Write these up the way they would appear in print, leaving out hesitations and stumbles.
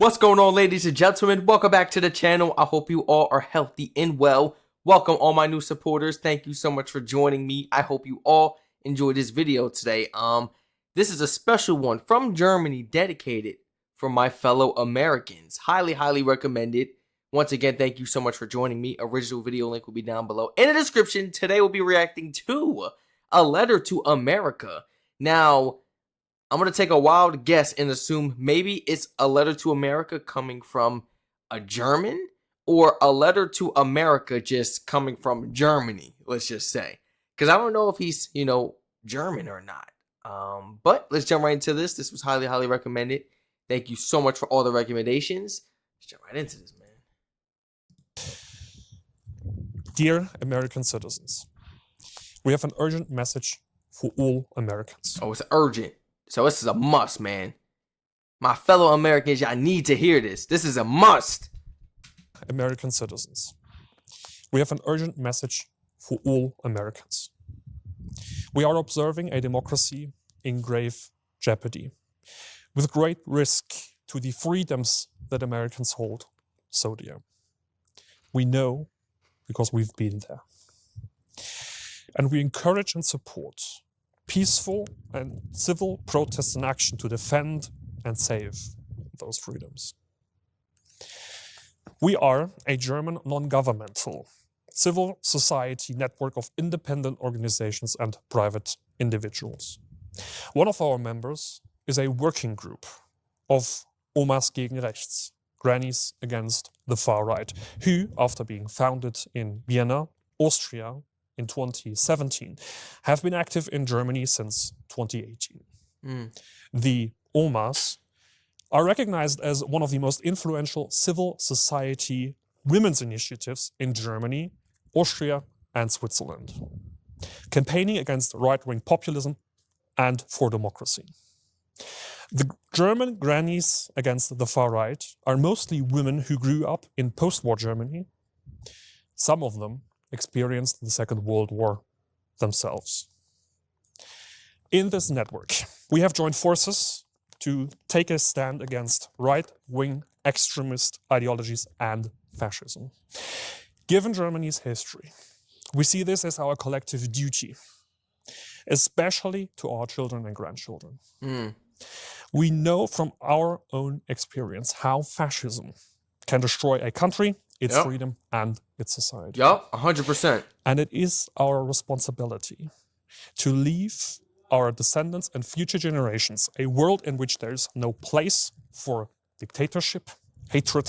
What's going on, ladies and gentlemen? Welcome back to the channel. I hope you all are healthy and well. Welcome all my new supporters. Thank you so much for joining me. I hope you all enjoyed this video today. This is a special one from Germany dedicated for my fellow Americans. Highly recommended. Once again, thank you so much for joining me. Original video link will be down below in the description. Today we'll be reacting to A Letter to America. Now, I'm going to take a wild guess and assume maybe it's a letter to America coming from a German or a letter to America just coming from Germany, let's just say. Because I don't know if he's, German or not. But let's jump right into this. This was highly recommended. Thank you so much for all the recommendations. Let's jump right into this, man. Dear American citizens, we have an urgent message for all Americans. Oh, it's urgent. So this is a must, man. My fellow Americans, y'all need to hear this. This is a must. American citizens, we have an urgent message for all Americans. We are observing a democracy in grave jeopardy, with great risk to the freedoms that Americans hold so dear. We know because we've been there. And we encourage and support peaceful and civil protests and action to defend and save those freedoms. We are a German non-governmental civil society network of independent organizations and private individuals. One of our members is a working group of Omas gegen Rechts, Grannies Against the Far Right, who, after being founded in Vienna, Austria, in 2017, have been active in Germany since 2018. The OMAs are recognized as one of the most influential civil society women's initiatives in Germany, Austria, and Switzerland, campaigning against right-wing populism and for democracy. The German Grannies Against the Far Right are mostly women who grew up in post-war Germany. Some of them experienced the Second World War themselves. In this network, we have joined forces to take a stand against right-wing extremist ideologies and fascism. Given Germany's history, we see this as our collective duty, especially to our children and grandchildren. We know from our own experience how fascism can destroy a country, its freedom, and its society. Yup, 100%. And it is our responsibility to leave our descendants and future generations a world in which there is no place for dictatorship, hatred,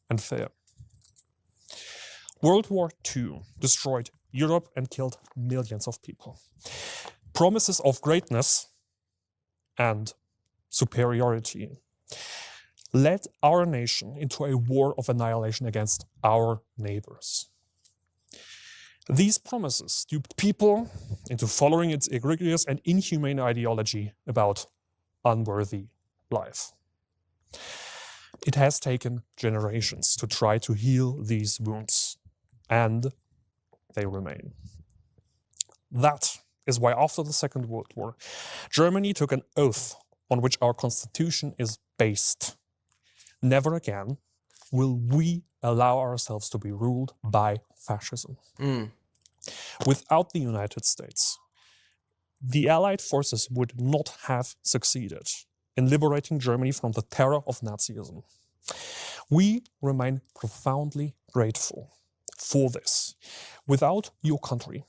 and fear. World War II destroyed Europe and killed millions of people. Promises of greatness and superiority led our nation into a war of annihilation against our neighbors. These promises duped people into following its egregious and inhumane ideology about unworthy life. It has taken generations to try to heal these wounds, and they remain. That is why after the Second World War, Germany took an oath on which our constitution is based. Never again will we allow ourselves to be ruled by fascism. Without the United States, the Allied forces would not have succeeded in liberating Germany from the terror of Nazism. We remain profoundly grateful for this. Without your country,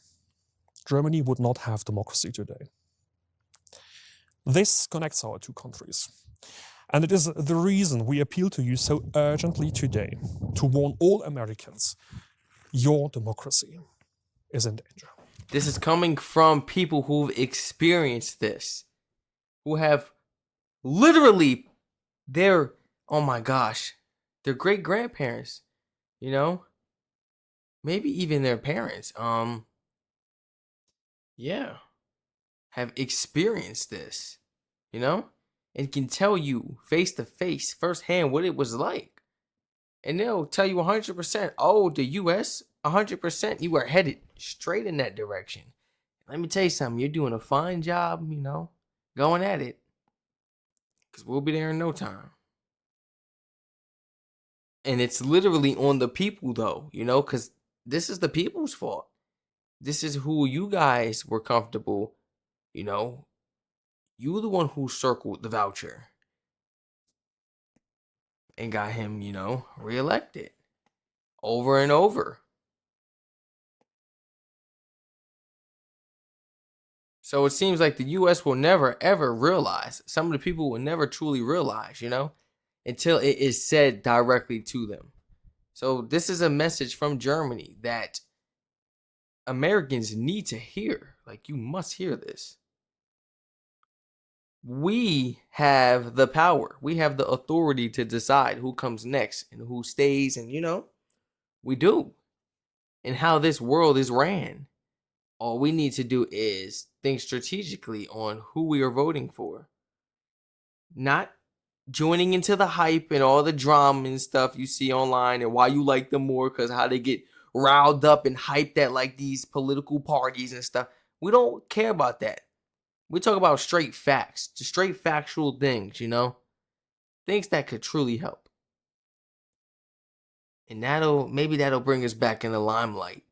Germany would not have democracy today. This connects our two countries. And it is the reason we appeal to you so urgently today to warn all Americans, your democracy is in danger. This is coming from people who've experienced this, who have literally oh my gosh, their great-grandparents, maybe even their parents, have experienced this, and can tell you face to face, firsthand, what it was like. And they'll tell you 100%, oh, the US, 100%, you are headed straight in that direction. Let me tell you something, you're doing a fine job, going at it. Because we'll be there in no time. And it's literally on the people, though, because this is the people's fault. This is who you guys were comfortable, you know. You the one who circled the voucher and got him, reelected over and over. So it seems like the US will never ever realize, some of the people will never truly realize, until it is said directly to them. So this is a message from Germany that Americans need to hear. Like, you must hear this. We have the power. We have the authority to decide who comes next and who stays, and we do. And how this world is ran. All we need to do is think strategically on who we are voting for. Not joining into the hype and all the drama and stuff you see online and why you like them more because how they get riled up and hyped at like these political parties and stuff. We don't care about that. We talk about straight facts, just straight factual things, things that could truly help. And maybe that'll bring us back in the limelight.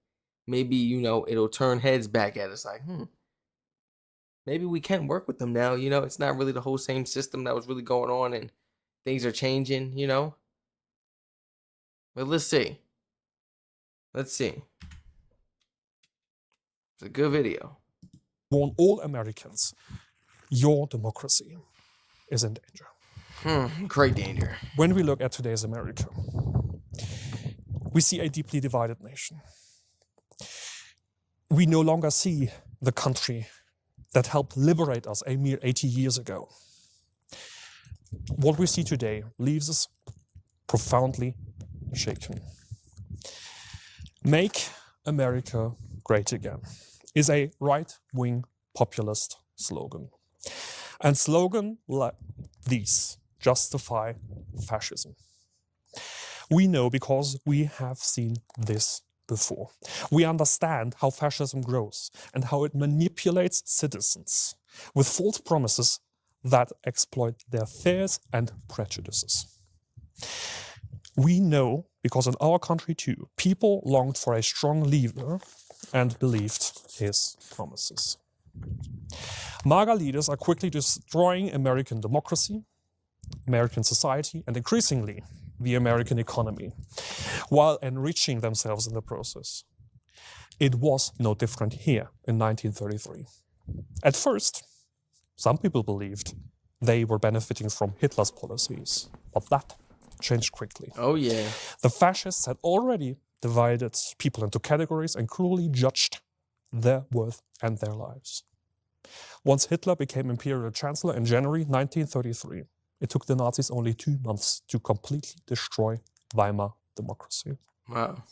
Maybe, it'll turn heads back at us like, maybe we can work with them now. It's not really the whole same system that was really going on and things are changing, But let's see. Let's see. It's a good video. Warn all Americans, your democracy is in danger. Great danger. When we look at today's America, we see a deeply divided nation. We no longer see the country that helped liberate us a mere 80 years ago. What we see today leaves us profoundly shaken. Make America Great Again is a right-wing populist slogan. And slogans like these justify fascism. We know because we have seen this before. We understand how fascism grows and how it manipulates citizens with false promises that exploit their fears and prejudices. We know because in our country too, people longed for a strong leader and believed his promises. MAGA leaders are quickly destroying American democracy, American society, and increasingly the American economy, while enriching themselves in the process. It was no different here in 1933. At first, some people believed they were benefiting from Hitler's policies, but that changed quickly. Oh, yeah. The fascists had already divided people into categories and cruelly judged their worth and their lives. Once Hitler became Imperial Chancellor in January 1933, it took the Nazis only 2 months to completely destroy Weimar democracy. Wow.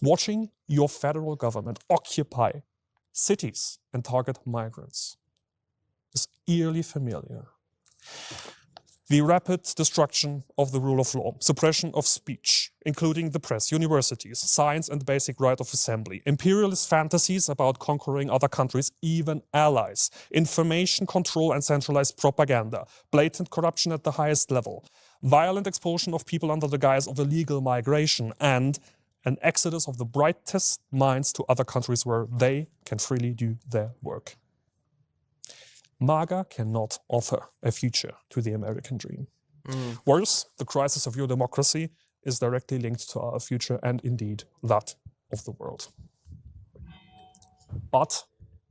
Watching your federal government occupy cities and target migrants is eerily familiar. The rapid destruction of the rule of law, suppression of speech, including the press, universities, science and basic right of assembly, imperialist fantasies about conquering other countries, even allies, information control and centralized propaganda, blatant corruption at the highest level, violent expulsion of people under the guise of illegal migration, and an exodus of the brightest minds to other countries where they can freely do their work. MAGA cannot offer a future to the American dream. Worse, the crisis of your democracy is directly linked to our future and indeed that of the world. But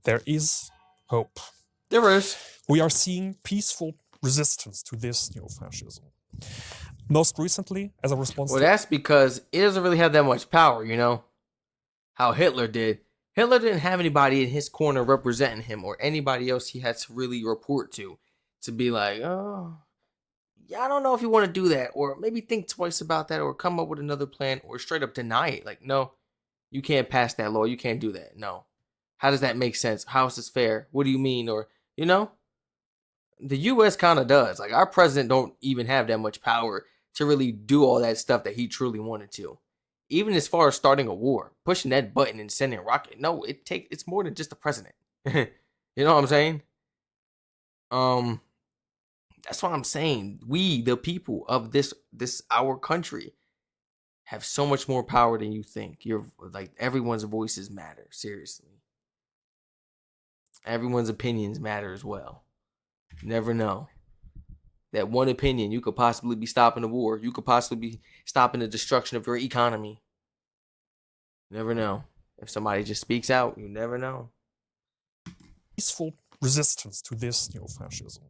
there is hope. There is. We are seeing peaceful resistance to this new fascism. Most recently, as a response Well, that's because it doesn't really have that much power, how Hitler did. Hitler didn't have anybody in his corner representing him or anybody else he had to really report to be like, oh, yeah, I don't know if you want to do that, or maybe think twice about that, or come up with another plan, or straight up deny it. Like, no, you can't pass that law. You can't do that. No. How does that make sense? How is this fair? What do you mean? Or, the U.S. kind of does. Like, our president don't even have that much power to really do all that stuff that he truly wanted to. Even as far as starting a war, pushing that button and sending a rocket. No, it's more than just the president. You know what I'm saying? That's what I'm saying. We, the people of this our country, have so much more power than you think. You're like, everyone's voices matter, seriously. Everyone's opinions matter as well. You never know. That one opinion, you could possibly be stopping a war. You could possibly be stopping the destruction of your economy. You never know. If somebody just speaks out, you never know. Peaceful resistance to this neo-fascism.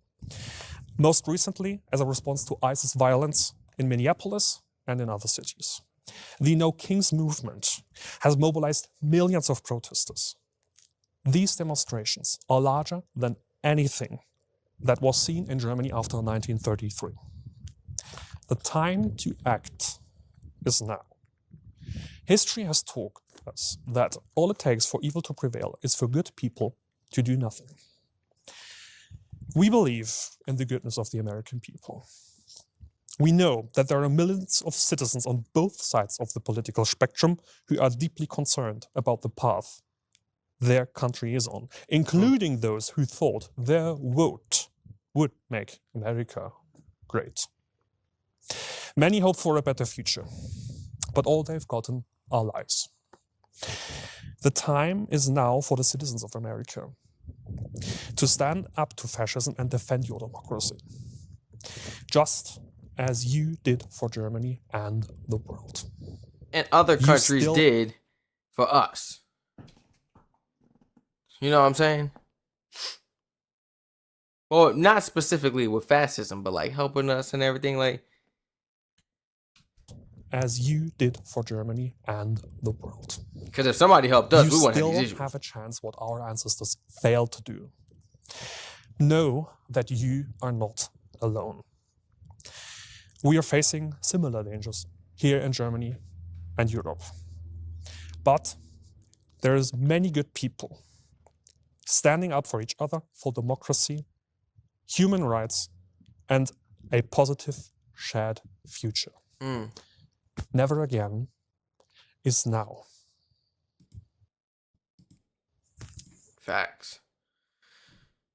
Most recently, as a response to ISIS violence in Minneapolis and in other cities. The No Kings movement has mobilized millions of protesters. These demonstrations are larger than anything that was seen in Germany after 1933. The time to act is now. History has taught us that all it takes for evil to prevail is for good people to do nothing. We believe in the goodness of the American people. We know that there are millions of citizens on both sides of the political spectrum who are deeply concerned about the path their country is on, including those who thought their vote would make America great. Many hope for a better future, but all they've gotten are lies. The time is now for the citizens of America to stand up to fascism and defend your democracy, just as you did for Germany and the world. And other countries did for us. You know what I'm saying? Well, not specifically with fascism, but like helping us and everything, like as you did for Germany and the world. Because if somebody helped us, we wouldn't have these issues. You still have a chance what our ancestors failed to do. Know that you are not alone. We are facing similar dangers here in Germany and Europe. But there's many good people standing up for each other, for democracy, human rights, and a positive shared future. Never again is now. Facts.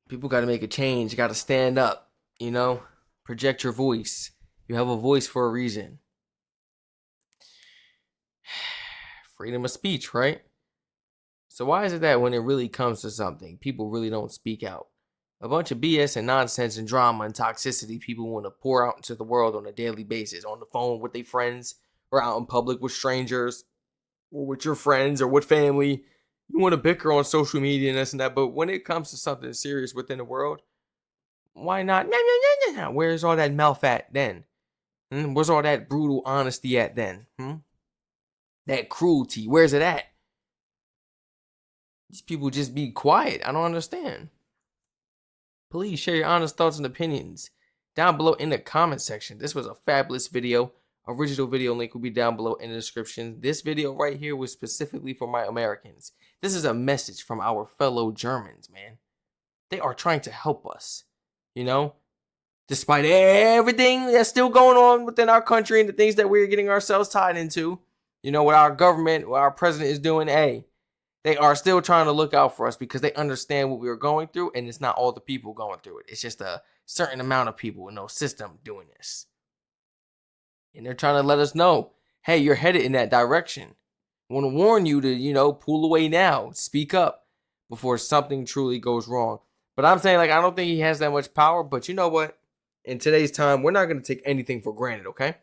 People got to make a change. You got to stand up, you know? Project your voice. You have a voice for a reason. Freedom of speech, right? So why is it that when it really comes to something, people really don't speak out? A bunch of BS and nonsense and drama and toxicity people want to pour out into the world on a daily basis, on the phone with their friends, or out in public with strangers, or with your friends, or with family. You want to bicker on social media and this and that, but when it comes to something serious within the world, why not? Where's all that mouth at then? Where's all that brutal honesty at then? That cruelty, where's it at? These people just be quiet. I don't understand. Please share your honest thoughts and opinions down below in the comment section. This was a fabulous video. Original video link will be down below in the description. This video right here was specifically for my Americans. This is a message from our fellow Germans, man. They are trying to help us, you know? Despite everything that's still going on within our country and the things that we're getting ourselves tied into, you know, what our government, what our president is doing, hey, they are still trying to look out for us because they understand what we are going through, and it's not all the people going through it. It's just a certain amount of people in no system doing this. And they're trying to let us know, hey, you're headed in that direction. I want to warn you to, you know, pull away now. Speak up before something truly goes wrong. But I'm saying, like, I don't think he has that much power. But you know what? In today's time, we're not going to take anything for granted, okay?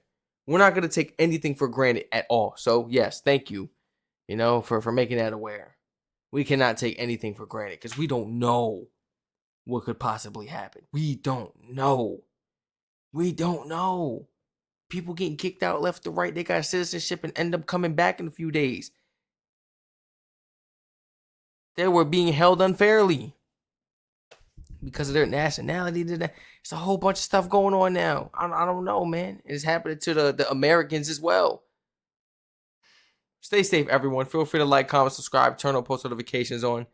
We're not going to take anything for granted at all. So, yes, thank you, you know, for making that aware. We cannot take anything for granted because we don't know what could possibly happen. We don't know. We don't know. People getting kicked out left to right. They got citizenship and end up coming back in a few days. They were being held unfairly because of their nationality. It's a whole bunch of stuff going on now. I don't know, man. It's happening to the Americans as well. Stay safe, everyone. Feel free to like, comment, subscribe, turn on post notifications on.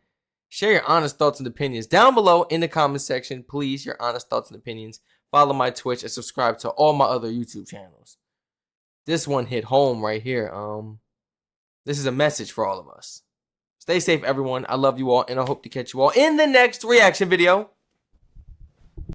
Share your honest thoughts and opinions down below in the comment section. Please, your honest thoughts and opinions. Follow my Twitch and subscribe to all my other YouTube channels. This one hit home right here. This is a message for all of us. Stay safe, everyone. I love you all, and I hope to catch you all in the next reaction video.